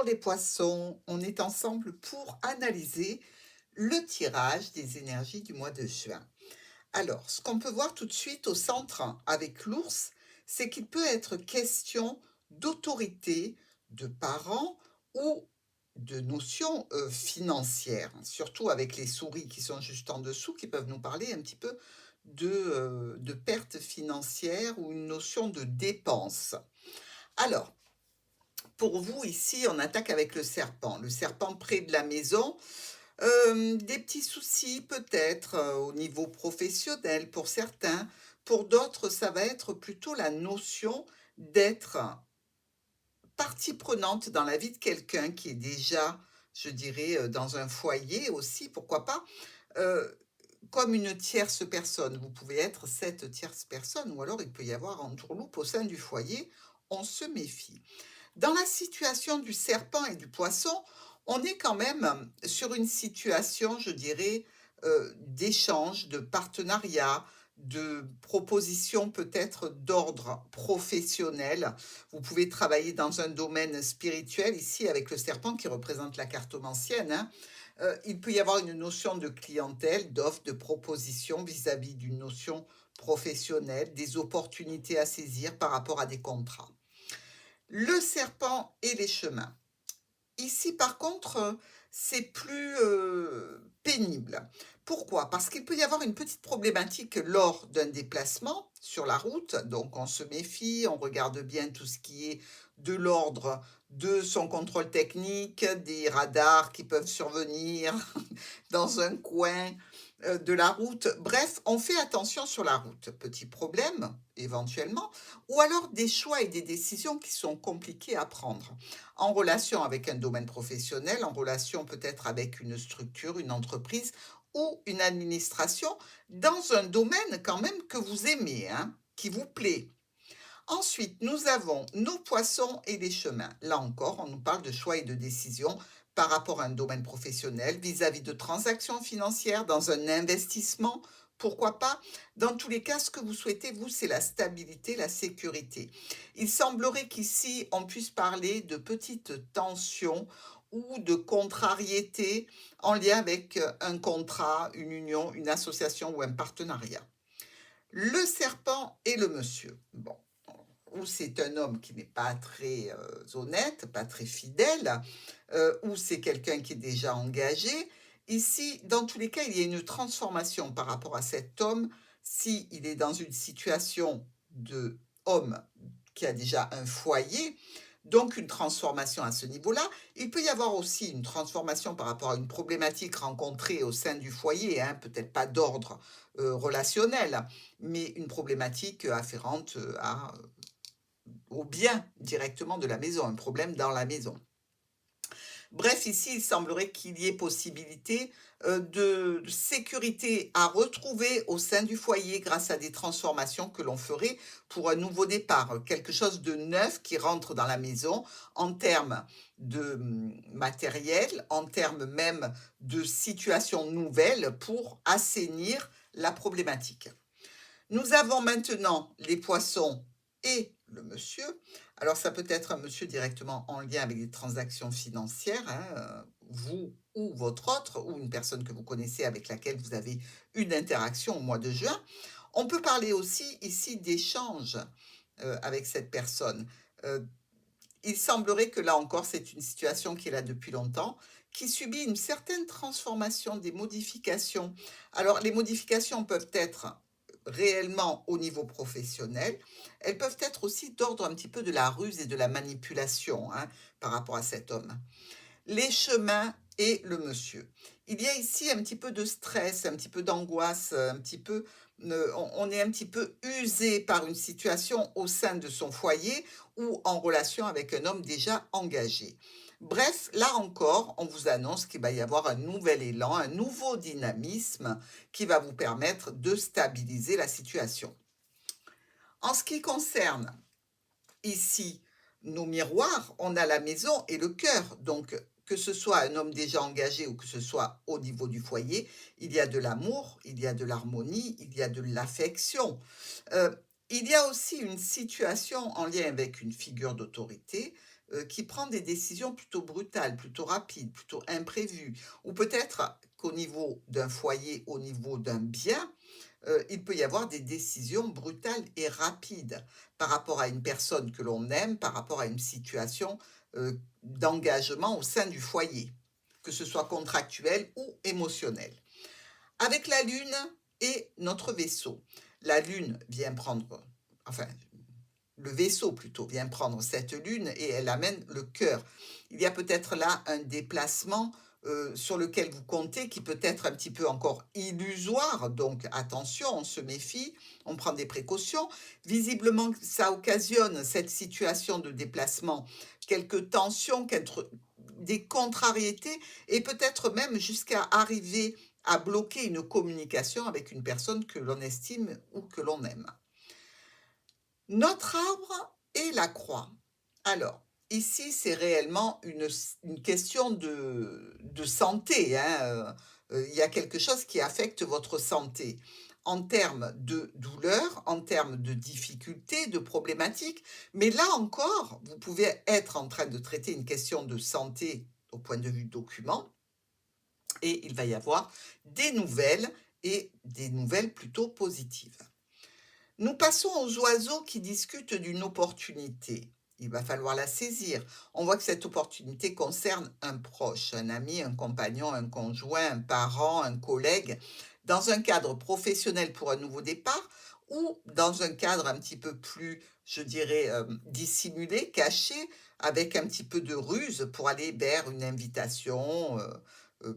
Bonjour les poissons, on est ensemble pour analyser le tirage des énergies du mois de juin. Alors, ce qu'on peut voir tout de suite au centre avec l'ours, c'est qu'il peut être question d'autorité, de parents ou de notions financières, surtout avec les souris qui sont juste en dessous, qui peuvent nous parler un petit peu de pertes financières ou une notion de dépense. Alors, pour vous, ici, on attaque avec le serpent. Le serpent près de la maison, des petits soucis peut-être, au niveau professionnel pour certains. Pour d'autres, ça va être plutôt la notion d'être partie prenante dans la vie de quelqu'un qui est déjà, je dirais, dans un foyer aussi, pourquoi pas, heu, comme une tierce personne. Vous pouvez être cette tierce personne ou alors il peut y avoir entourloupe au sein du foyer, on se méfie. Dans la situation du serpent et du poisson, on est quand même sur une situation, je dirais, d'échange, de partenariat, de proposition peut-être d'ordre professionnel. Vous pouvez travailler dans un domaine spirituel, ici avec le serpent qui représente la cartomancienne, hein. Il peut y avoir une notion de clientèle, d'offre, de proposition vis-à-vis d'une notion professionnelle, des opportunités à saisir par rapport à des contrats. Le serpent et les chemins. Ici, par contre, c'est plus, pénible. Pourquoi? Parce qu'il peut y avoir une petite problématique lors d'un déplacement sur la route, donc on se méfie, on regarde bien tout ce qui est de l'ordre de son contrôle technique, des radars qui peuvent survenir dans un coin, de la route. Bref, on fait attention sur la route. Petit problème, éventuellement, ou alors des choix et des décisions qui sont compliqués à prendre en relation avec un domaine professionnel, en relation peut-être avec une structure, une entreprise ou une administration, dans un domaine quand même que vous aimez, hein, qui vous plaît. Ensuite, nous avons nos poissons et les chemins. Là encore, on nous parle de choix et de décisions par rapport à un domaine professionnel, vis-à-vis de transactions financières, dans un investissement, pourquoi pas. Dans tous les cas, ce que vous souhaitez, vous, c'est la stabilité, la sécurité. Il semblerait qu'ici, on puisse parler de petites tensions ou de contrariétés en lien avec un contrat, une union, une association ou un partenariat. Le serpent et le monsieur. Bon, ou c'est un homme qui n'est pas très honnête, pas très fidèle, ou c'est quelqu'un qui est déjà engagé. Ici, dans tous les cas, il y a une transformation par rapport à cet homme s'il est dans une situation de homme qui a déjà un foyer, donc une transformation à ce niveau-là. Il peut y avoir aussi une transformation par rapport à une problématique rencontrée au sein du foyer, hein, peut-être pas d'ordre relationnel, mais une problématique afférente au bien directement de la maison, un problème dans la maison. Bref, ici, il semblerait qu'il y ait possibilité de sécurité à retrouver au sein du foyer grâce à des transformations que l'on ferait pour un nouveau départ, quelque chose de neuf qui rentre dans la maison en termes de matériel, en termes même de situation nouvelle pour assainir la problématique. Nous avons maintenant les poissons et le monsieur. Alors ça peut être un monsieur directement en lien avec des transactions financières, hein, vous ou votre autre, ou une personne que vous connaissez avec laquelle vous avez une interaction au mois de juin. On peut parler aussi ici d'échange avec cette personne. Heu, il semblerait que là encore, c'est une situation qui est là depuis longtemps, qui subit une certaine transformation, des modifications. Alors les modifications peuvent être réellement au niveau professionnel. Elles peuvent être aussi d'ordre un petit peu de la ruse et de la manipulation, hein, par rapport à cet homme. Les chemins et le monsieur. Il y a ici un petit peu de stress, un petit peu d'angoisse, un petit peu, on est un petit peu usé par une situation au sein de son foyer ou en relation avec un homme déjà engagé. Bref, là encore, on vous annonce qu'il va y avoir un nouvel élan, un nouveau dynamisme qui va vous permettre de stabiliser la situation. En ce qui concerne ici nos miroirs, on a la maison et le cœur. Donc, que ce soit un homme déjà engagé ou que ce soit au niveau du foyer, il y a de l'amour, il y a de l'harmonie, il y a de l'affection. Euh, il y a aussi une situation en lien avec une figure d'autorité, qui prend des décisions plutôt brutales, plutôt rapides, plutôt imprévues, ou peut-être qu'au niveau d'un foyer, au niveau d'un bien, il peut y avoir des décisions brutales et rapides par rapport à une personne que l'on aime, par rapport à une situation, d'engagement au sein du foyer, que ce soit contractuel ou émotionnel. Avec la Lune et notre vaisseau. La Lune vient prendre, enfin, le vaisseau plutôt, vient prendre cette Lune et elle amène le cœur. Il y a peut-être là un déplacement sur lequel vous comptez qui peut être un petit peu encore illusoire, donc attention, on se méfie, on prend des précautions. Visiblement, ça occasionne cette situation de déplacement, quelques tensions, des contrariétés et peut-être même jusqu'à arriver à bloquer une communication avec une personne que l'on estime ou que l'on aime. Notre arbre est la croix. Alors, ici, c'est réellement une question de santé, hein. Il y a quelque chose qui affecte votre santé en termes de douleur, en termes de difficultés, de problématiques. Mais là encore, vous pouvez être en train de traiter une question de santé au point de vue document, et il va y avoir des nouvelles et des nouvelles plutôt positives. Nous passons aux oiseaux qui discutent d'une opportunité. Il va falloir la saisir. On voit que cette opportunité concerne un proche, un ami, un compagnon, un conjoint, un parent, un collègue, dans un cadre professionnel pour un nouveau départ ou dans un cadre un petit peu plus, je dirais, dissimulé, caché, avec un petit peu de ruse pour aller vers une invitation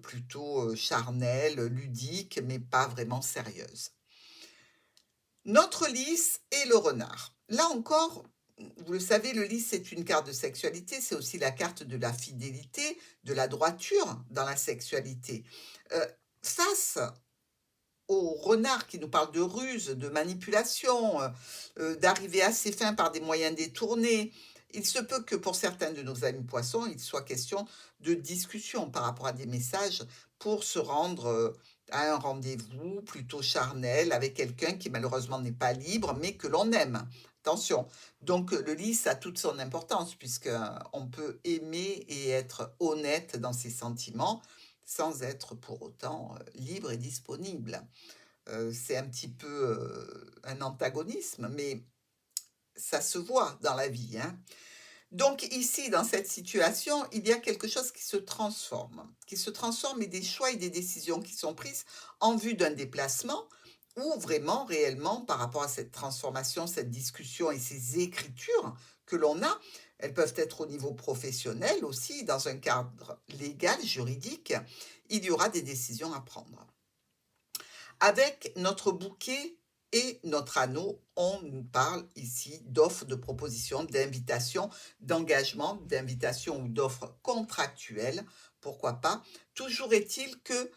plutôt charnelle, ludique, mais pas vraiment sérieuse. Notre lys et le renard. Là encore, vous le savez, le lys, c'est une carte de sexualité, c'est aussi la carte de la fidélité, de la droiture dans la sexualité. Face au renard qui nous parle de ruse, de manipulation, d'arriver à ses fins par des moyens détournés, il se peut que pour certains de nos amis poissons, il soit question de discussion par rapport à des messages pour se rendre à un rendez-vous plutôt charnel avec quelqu'un qui malheureusement n'est pas libre, mais que l'on aime. Attention. Donc le lys a toute son importance puisque on peut aimer et être honnête dans ses sentiments sans être pour autant libre et disponible. C'est un petit peu un antagonisme, mais ça se voit dans la vie, hein. Donc ici, dans cette situation, il y a quelque chose qui se transforme et des choix et des décisions qui sont prises en vue d'un déplacement ou vraiment, réellement, par rapport à cette transformation, cette discussion et ces écritures que l'on a, elles peuvent être au niveau professionnel aussi, dans un cadre légal, juridique, il y aura des décisions à prendre. Avec notre bouquet et notre anneau, on nous parle ici d'offres, de propositions, d'invitations, d'engagements, d'invitations ou d'offres contractuelles, pourquoi pas. Toujours est-il que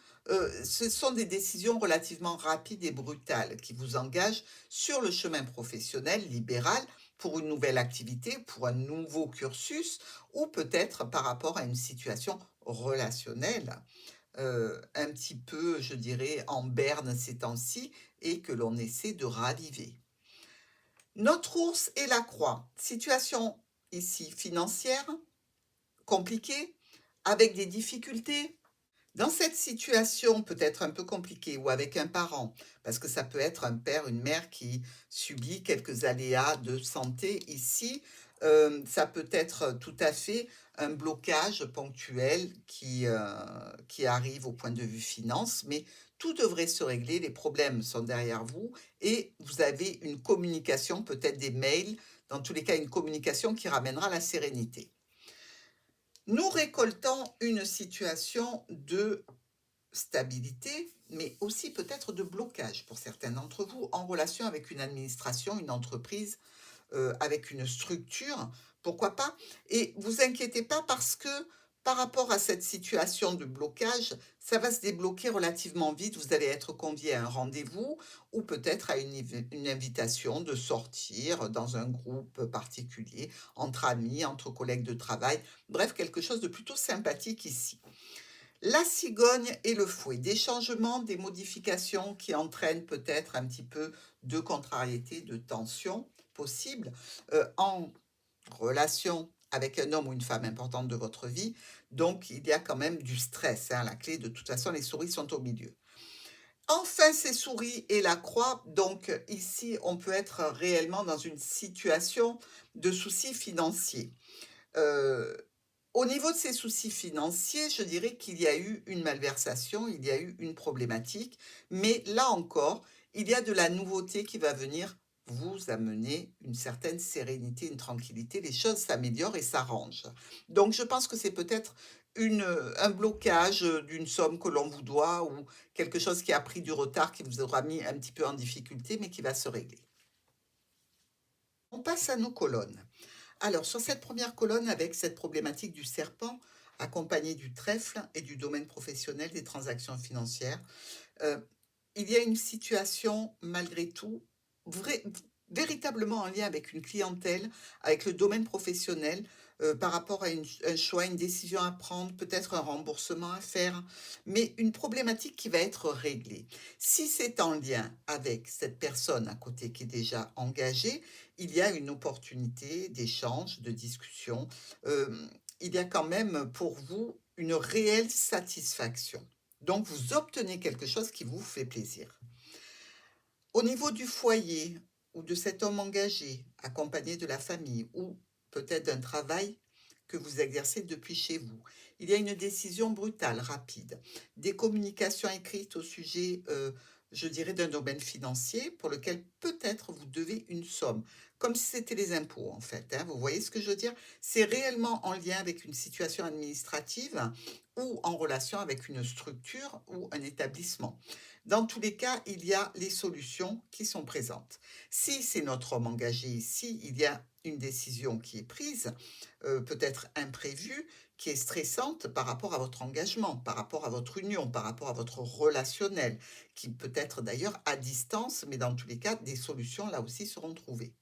ce sont des décisions relativement rapides et brutales qui vous engagent sur le chemin professionnel, libéral, pour une nouvelle activité, pour un nouveau cursus, ou peut-être par rapport à une situation relationnelle un petit peu, je dirais, en berne ces temps-ci et que l'on essaie de raviver. Notre ours et la croix. Situation ici financière, compliquée, avec des difficultés. Dans cette situation peut-être un peu compliquée ou avec un parent, parce que ça peut être un père, une mère qui subit quelques aléas de santé ici, ça peut être tout à fait un blocage ponctuel qui arrive au point de vue finance, mais tout devrait se régler, les problèmes sont derrière vous et vous avez une communication, peut-être des mails, dans tous les cas une communication qui ramènera la sérénité. Nous récoltons une situation de stabilité, mais aussi peut-être de blocage pour certains d'entre vous en relation avec une administration, une entreprise, avec une structure, pourquoi pas? Et vous inquiétez pas parce que par rapport à cette situation de blocage, ça va se débloquer relativement vite. Vous allez être convié à un rendez-vous ou peut-être à une invitation de sortir dans un groupe particulier, entre amis, entre collègues de travail. Bref, quelque chose de plutôt sympathique ici. La cigogne et le fouet, des changements, des modifications qui entraînent peut-être un petit peu de contrariété, de tension possible en relation avec un homme ou une femme importante de votre vie. Donc, il y a quand même du stress, hein. La clé, de toute façon, les souris sont au milieu. Enfin, ces souris et la croix, donc ici, on peut être réellement dans une situation de soucis financiers. Heu, Au niveau de ces soucis financiers, je dirais qu'il y a eu une malversation, il y a eu une problématique, mais là encore, il y a de la nouveauté qui va venir vous amener une certaine sérénité, une tranquillité. Les choses s'améliorent et s'arrangent. Donc je pense que c'est peut-être un blocage, d'une somme que l'on vous doit ou quelque chose qui a pris du retard, qui vous aura mis un petit peu en difficulté, mais qui va se régler. On passe à nos colonnes. Alors, sur cette première colonne, avec cette problématique du serpent, accompagné du trèfle et du domaine professionnel des transactions financières, euh, il y a une situation, malgré tout, vrai- véritablement en lien avec une clientèle, avec le domaine professionnel, par rapport à un choix, une décision à prendre, peut-être un remboursement à faire, mais une problématique qui va être réglée. Si c'est en lien avec cette personne à côté qui est déjà engagée, il y a une opportunité d'échange, de discussion. Euh, il y a quand même pour vous une réelle satisfaction. Donc, vous obtenez quelque chose qui vous fait plaisir. Au niveau du foyer ou de cet homme engagé, accompagné de la famille ou peut-être d'un travail que vous exercez depuis chez vous, il y a une décision brutale, rapide, des communications écrites au sujet, je dirais, d'un domaine financier pour lequel peut-être vous devez une somme, comme si c'était les impôts en fait, hein. Vous voyez ce que je veux dire? C'est réellement en lien avec une situation administrative ou en relation avec une structure ou un établissement. Dans tous les cas, il y a les solutions qui sont présentes. Si c'est notre homme engagé ici, il y a une décision qui est prise, peut-être imprévue, qui est stressante par rapport à votre engagement, par rapport à votre union, par rapport à votre relationnel, qui peut être d'ailleurs à distance, mais dans tous les cas, des solutions là aussi seront trouvées.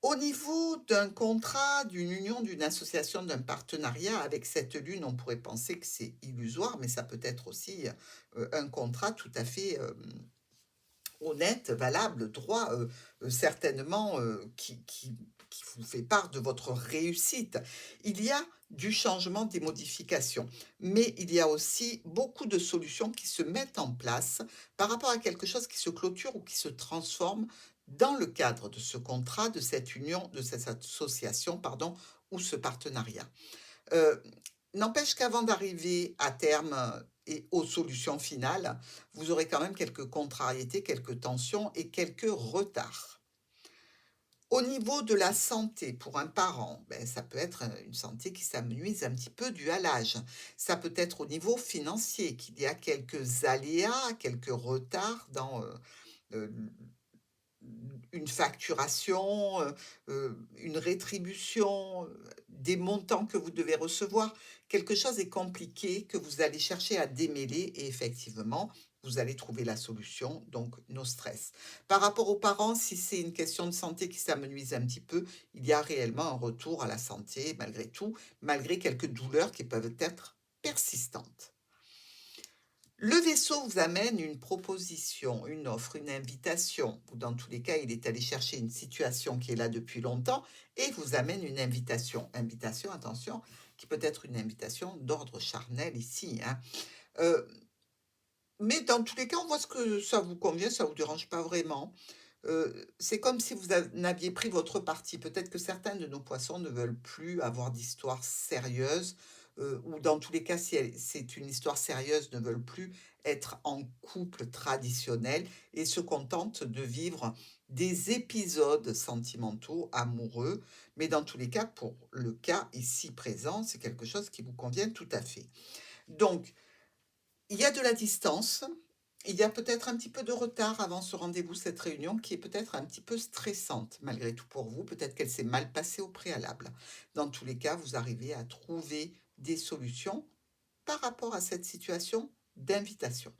Au niveau d'un contrat, d'une union, d'une association, d'un partenariat avec cette lune, on pourrait penser que c'est illusoire, mais ça peut être aussi un contrat tout à fait honnête, valable, droit, certainement qui vous fait part de votre réussite. Il y a du changement, des modifications, mais il y a aussi beaucoup de solutions qui se mettent en place par rapport à quelque chose qui se clôture ou qui se transforme dans le cadre de ce contrat, de cette union, de cette association, pardon, ou ce partenariat. Heu, N'empêche qu'avant d'arriver à terme, et aux solutions finales, vous aurez quand même quelques contrariétés, quelques tensions et quelques retards. Au niveau de la santé pour un parent, ça peut être, une santé qui s'amenuise un petit peu due à l'âge. Ça peut être au niveau financier qu'il y a quelques aléas, quelques retards dans, heu, une facturation, une rétribution, des montants que vous devez recevoir. Quelque chose est compliqué que vous allez chercher à démêler et effectivement, vous allez trouver la solution, donc no stress. Par rapport aux parents, si c'est une question de santé qui s'amenuise un petit peu, il y a réellement un retour à la santé malgré tout, malgré quelques douleurs qui peuvent être persistantes. Le vaisseau vous amène une proposition, une offre, une invitation, ou dans tous les cas, il est allé chercher une situation qui est là depuis longtemps et vous amène une invitation. Invitation, attention, qui peut être une invitation d'ordre charnel ici, hein. Euh, mais dans tous les cas, on voit ce que ça vous convient, ça vous dérange pas vraiment. C'est comme si vous aviez pris votre parti. Peut-être que certains de nos poissons ne veulent plus avoir d'histoire sérieuse, ou dans tous les cas, si c'est une histoire sérieuse, ne veulent plus être en couple traditionnel et se contentent de vivre des épisodes sentimentaux, amoureux. Mais dans tous les cas, pour le cas ici présent, c'est quelque chose qui vous convient tout à fait. Donc, il y a de la distance, il y a peut-être un petit peu de retard avant ce rendez-vous, cette réunion qui est peut-être un petit peu stressante malgré tout pour vous. Peut-être qu'elle s'est mal passée au préalable. Dans tous les cas, vous arrivez à trouver des solutions par rapport à cette situation d'invitation.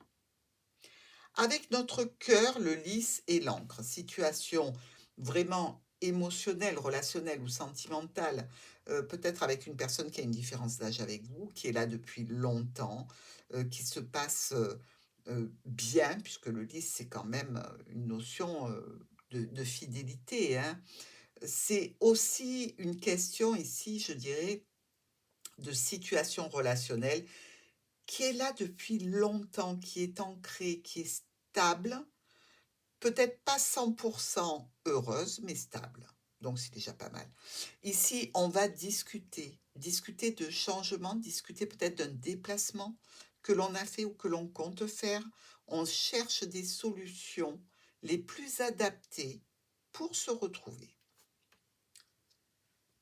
Avec notre cœur, le lys et l'encre, situation vraiment émotionnelle, relationnelle ou sentimentale, peut-être avec une personne qui a une différence d'âge avec vous, qui est là depuis longtemps, qui se passe bien, puisque le lys, c'est quand même une notion de fidélité, hein. C'est aussi une question ici, je dirais, de situation relationnelle qui est là depuis longtemps, qui est ancrée, qui est stable, peut-être pas 100% heureuse, mais stable. Donc c'est déjà pas mal. Ici, on va discuter de changement, discuter peut-être d'un déplacement que l'on a fait ou que l'on compte faire. On cherche des solutions les plus adaptées pour se retrouver.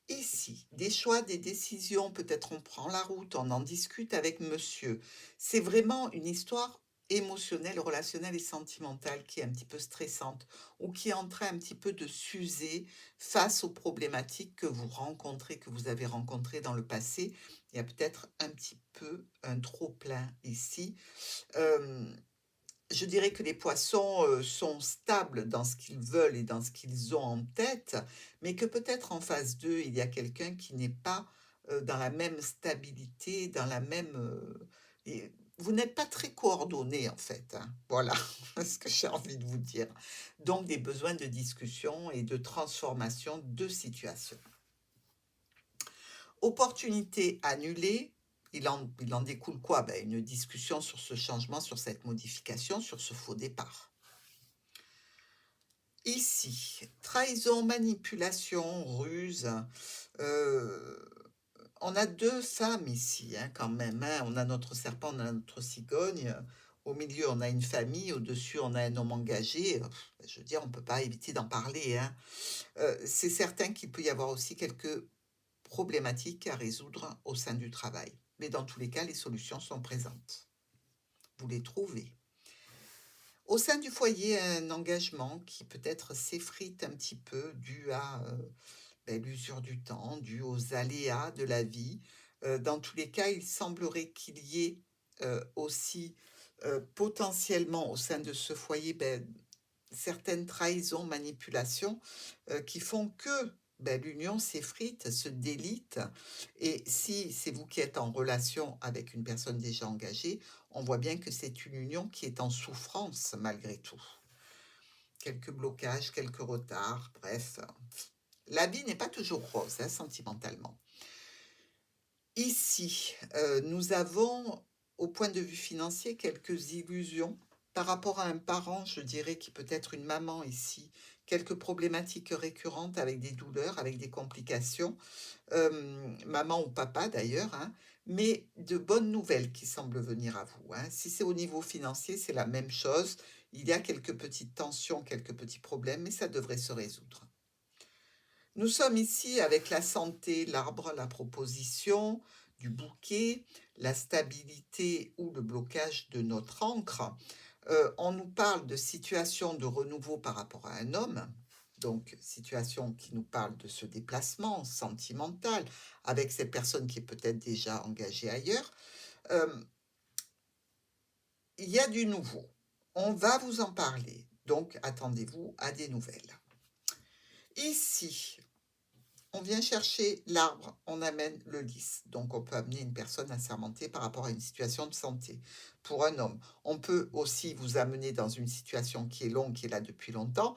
Ici, des choix, des décisions, peut-être on prend la route, on en discute avec monsieur. C'est vraiment une histoire émotionnelle, relationnelle et sentimentale qui est un petit peu stressante ou qui est en train un petit peu de s'user face aux problématiques que vous rencontrez, que vous avez rencontrées dans le passé. Il y a peut-être un petit peu un trop-plein ici. Euh, je dirais que les poissons, sont stables dans ce qu'ils veulent et dans ce qu'ils ont en tête, mais que peut-être en face d'eux, il y a quelqu'un qui n'est pas, dans la même stabilité, dans la même, et vous n'êtes pas très coordonnés en fait, hein. Voilà ce que j'ai envie de vous dire. Donc des besoins de discussion et de transformation de situation. Opportunité annulée, il en découle quoi? Ben, une discussion sur ce changement, sur cette modification, sur ce faux départ. Ici, trahison, manipulation, ruse. euh, on a deux femmes ici, hein, quand même, hein. On a notre serpent, on a notre cigogne. Au milieu, on a une famille. Au-dessus, on a un homme engagé. Je veux dire, on ne peut pas éviter d'en parler, hein. C'est certain qu'il peut y avoir aussi quelques problématiques à résoudre au sein du travail. Mais dans tous les cas, les solutions sont présentes. Vous les trouvez. Au sein du foyer, un engagement qui peut-être s'effrite un petit peu dû à l'usure du temps, dû aux aléas de la vie. Dans tous les cas, il semblerait qu'il y ait aussi potentiellement au sein de ce foyer certaines trahisons, manipulations qui font que l'union s'effrite, se délite. Et si c'est vous qui êtes en relation avec une personne déjà engagée, on voit bien que c'est une union qui est en souffrance malgré tout. Quelques blocages, quelques retards, bref. La vie n'est pas toujours rose, hein, sentimentalement. Ici, nous avons, au point de vue financier, quelques illusions par rapport à un parent, je dirais, qui peut être une maman ici, quelques problématiques récurrentes avec des douleurs, avec des complications, maman ou papa d'ailleurs, hein, mais de bonnes nouvelles qui semblent venir à vous, hein. Si c'est au niveau financier, c'est la même chose. Il y a quelques petites tensions, quelques petits problèmes, mais ça devrait se résoudre. Nous sommes ici avec la santé, l'arbre, la proposition du bouquet, la stabilité ou le blocage de notre encre. On nous parle de situation de renouveau par rapport à un homme, donc situation qui nous parle de ce déplacement sentimental avec cette personne qui est peut-être déjà engagée ailleurs. Euh, il y a du nouveau. On va vous en parler, donc attendez-vous à des nouvelles. Ici, on vient chercher l'arbre, on amène le lys. Donc, on peut amener une personne assermentée par rapport à une situation de santé. Pour un homme, on peut aussi vous amener dans une situation qui est longue, qui est là depuis longtemps,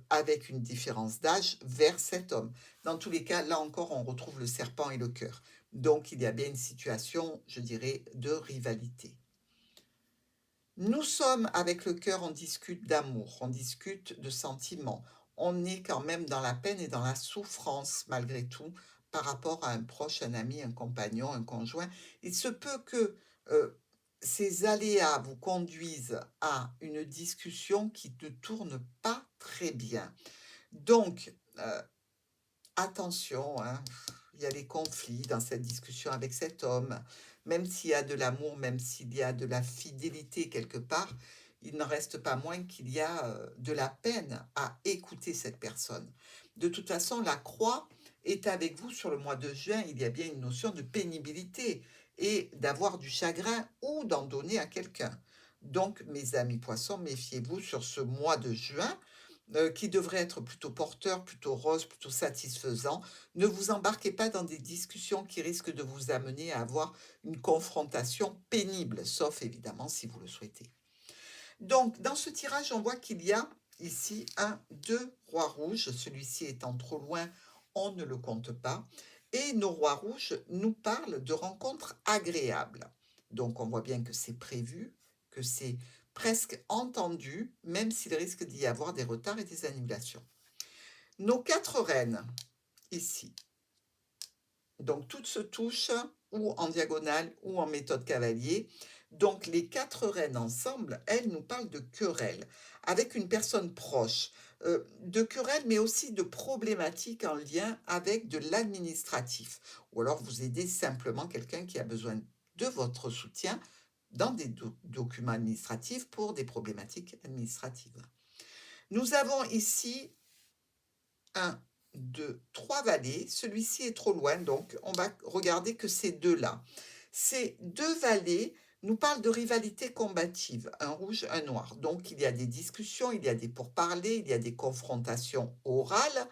avec une différence d'âge vers cet homme. Dans tous les cas, là encore, on retrouve le serpent et le cœur. Donc, il y a bien une situation, je dirais, de rivalité. Nous sommes avec le cœur, on discute d'amour, on discute de sentiments. On est quand même dans la peine et dans la souffrance malgré tout par rapport à un proche, un ami, un compagnon, un conjoint. Il se peut que euh, ces aléas vous conduisent à une discussion qui ne tourne pas très bien. Donc, attention, hein, il y a des conflits dans cette discussion avec cet homme. Même s'il y a de l'amour, même s'il y a de la fidélité quelque part, il n'en reste pas moins qu'il y a de la peine à écouter cette personne. De toute façon, la croix est avec vous sur le mois de juin. Il y a bien une notion de pénibilité et d'avoir du chagrin ou d'en donner à quelqu'un. Donc, mes amis poissons, méfiez-vous sur ce mois de juin qui devrait être plutôt porteur, plutôt rose, plutôt satisfaisant. Ne vous embarquez pas dans des discussions qui risquent de vous amener à avoir une confrontation pénible, sauf évidemment si vous le souhaitez. Donc, dans ce tirage, on voit qu'il y a ici un 2 rois rouges. Celui-ci étant trop loin, on ne le compte pas. Et nos rois rouges nous parlent de rencontres agréables. Donc, on voit bien que c'est prévu, que c'est presque entendu, même s'il risque d'y avoir des retards et des annulations. Nos 4 reines, ici. Donc, toutes se touchent ou en diagonale ou en méthode cavalier. Donc, les 4 reines ensemble, elles nous parlent de querelles avec une personne proche. De querelles, mais aussi de problématiques en lien avec de l'administratif. Ou alors, vous aidez simplement quelqu'un qui a besoin de votre soutien dans des documents administratifs pour des problématiques administratives. Nous avons ici 1, 2, 3 valets. Celui-ci est trop loin, donc on va regarder que ces deux-là. Ces 2 valets nous parlent de rivalité combative, un rouge, un noir. Donc il y a des discussions, il y a des pourparlers, il y a des confrontations orales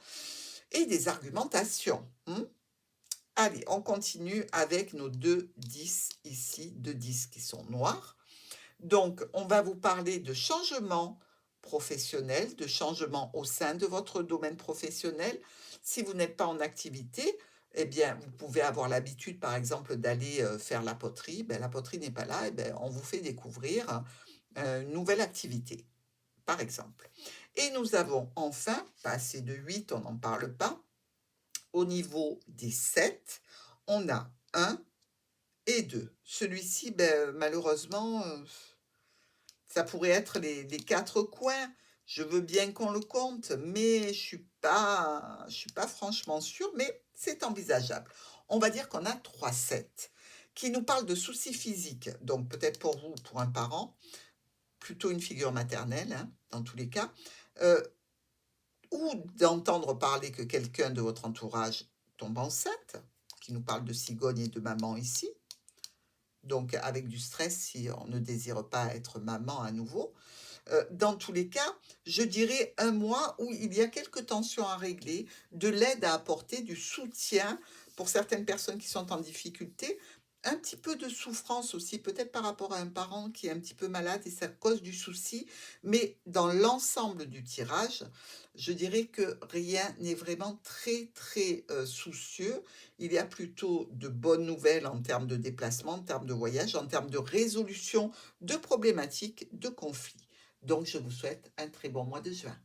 et des argumentations. Allez, on continue avec nos 2 10 ici, 2 10 qui sont noirs. Donc, on va vous parler de changement professionnel, de changement au sein de votre domaine professionnel. Si vous n'êtes pas en activité, eh bien, vous pouvez avoir l'habitude, par exemple, d'aller faire la poterie. Ben, la poterie n'est pas là, eh ben, on vous fait découvrir une nouvelle activité, par exemple. Et nous avons enfin, passé de 8, on n'en parle pas, au niveau des 7, on a 1 et 2. Celui-ci, ben, malheureusement, ça pourrait être les 4 coins. Je veux bien qu'on le compte, mais je suis pas franchement sûre, mais c'est envisageable. On va dire qu'on a 3 7 qui nous parlent de soucis physiques. Donc peut-être pour vous, pour un parent, plutôt une figure maternelle, hein, dans tous les cas, ou d'entendre parler que quelqu'un de votre entourage tombe enceinte, qui nous parle de cigogne et de maman ici. Donc avec du stress si on ne désire pas être maman à nouveau. Dans tous les cas, je dirais un mois où il y a quelques tensions à régler, de l'aide à apporter, du soutien pour certaines personnes qui sont en difficulté, un petit peu de souffrance aussi, peut-être par rapport à un parent qui est un petit peu malade et ça cause du souci, mais dans l'ensemble du tirage, je dirais que rien n'est vraiment très, très soucieux. Il y a plutôt de bonnes nouvelles en termes de déplacement, en termes de voyage, en termes de résolution de problématiques, de conflits. Donc, je vous souhaite un très bon mois de juin.